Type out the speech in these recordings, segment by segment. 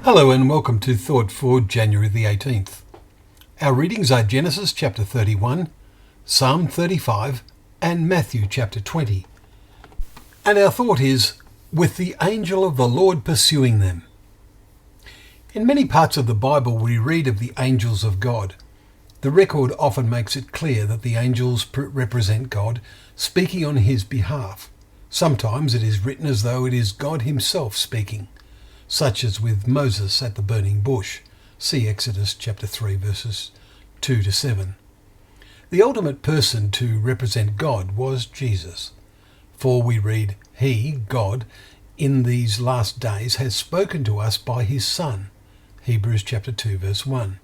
Hello and welcome to Thought for January the 18th. Our readings are Genesis chapter 31, Psalm 35 and Matthew chapter 20. And our thought is, with the angel of the Lord pursuing them. In many parts of the Bible we read of the angels of God. The record often makes it clear that the angels represent God, speaking on his behalf. Sometimes it is written as though it is God himself speaking, such as with Moses at the burning bush. See Exodus chapter 3 verses 2 to 7. The ultimate person to represent God was Jesus. For we read, He, God, in these last days has spoken to us by his Son. Hebrews chapter 2 verse 1.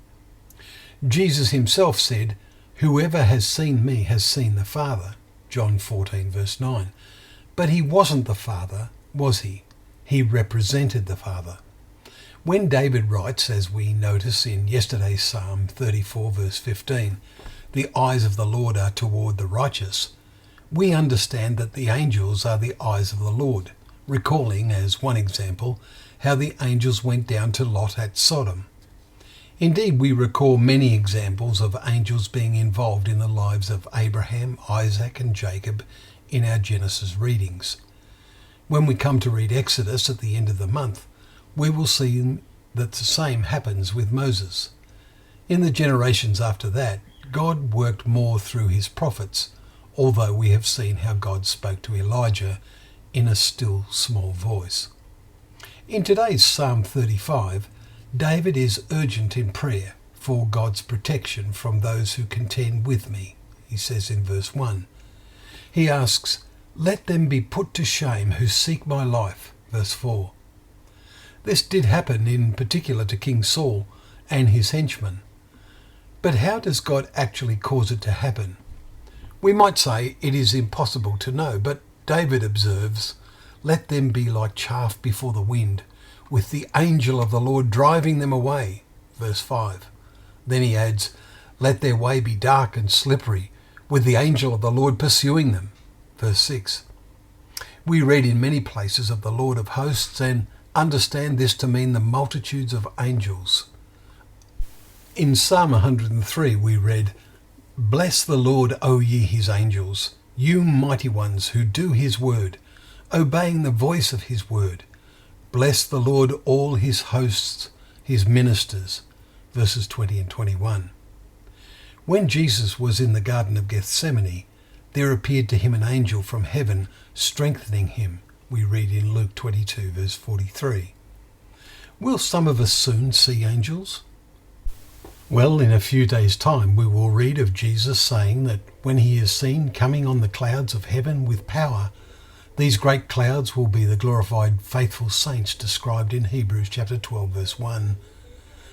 Jesus himself said, Whoever has seen me has seen the Father. John 14 verse 9. But he wasn't the Father, was he? He represented the Father. When David writes, as we notice in yesterday's Psalm 34 verse 15, the eyes of the Lord are toward the righteous, we understand that the angels are the eyes of the Lord, recalling, as one example, how the angels went down to Lot at Sodom. Indeed, we recall many examples of angels being involved in the lives of Abraham, Isaac and Jacob in our Genesis readings. When we come to read Exodus at the end of the month, we will see that the same happens with Moses. In the generations after that, God worked more through his prophets, although we have seen how God spoke to Elijah in a still small voice. In today's Psalm 35, David is urgent in prayer for God's protection from those who contend with me, he says in verse 1. He asks, Let them be put to shame who seek my life, verse 4. This did happen in particular to King Saul and his henchmen. But how does God actually cause it to happen? We might say it is impossible to know, but David observes, Let them be like chaff before the wind, with the angel of the Lord driving them away, verse 5. Then he adds, Let their way be dark and slippery, with the angel of the Lord pursuing them, verse 6. We read in many places of the Lord of hosts and understand this to mean the multitudes of angels. In Psalm 103 we read, Bless the Lord, O ye his angels, you mighty ones who do his word, obeying the voice of his word. Bless the Lord, all his hosts, his ministers, verses 20 and 21. When Jesus was in the Garden of Gethsemane, there appeared to him an angel from heaven strengthening him, we read in Luke 22 verse 43. Will some of us soon see angels? Well, in a few days' time we will read of Jesus saying that when he is seen coming on the clouds of heaven with power, these great clouds will be the glorified faithful saints described in Hebrews chapter 12 verse 1.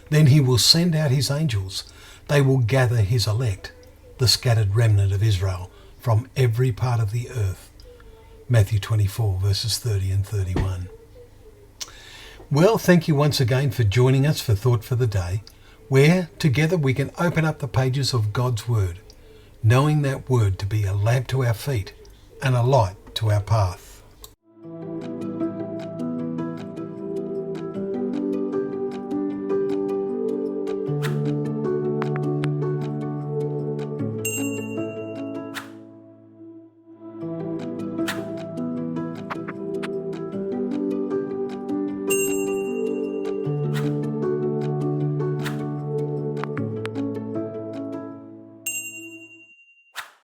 Then he will send out his angels. They will gather his elect, the scattered remnant of Israel, from every part of the earth. Matthew 24 verses 30 and 31. Well, thank you once again for joining us for Thought for the Day, where together we can open up the pages of God's Word, knowing that Word to be a lamp to our feet and a light to our path.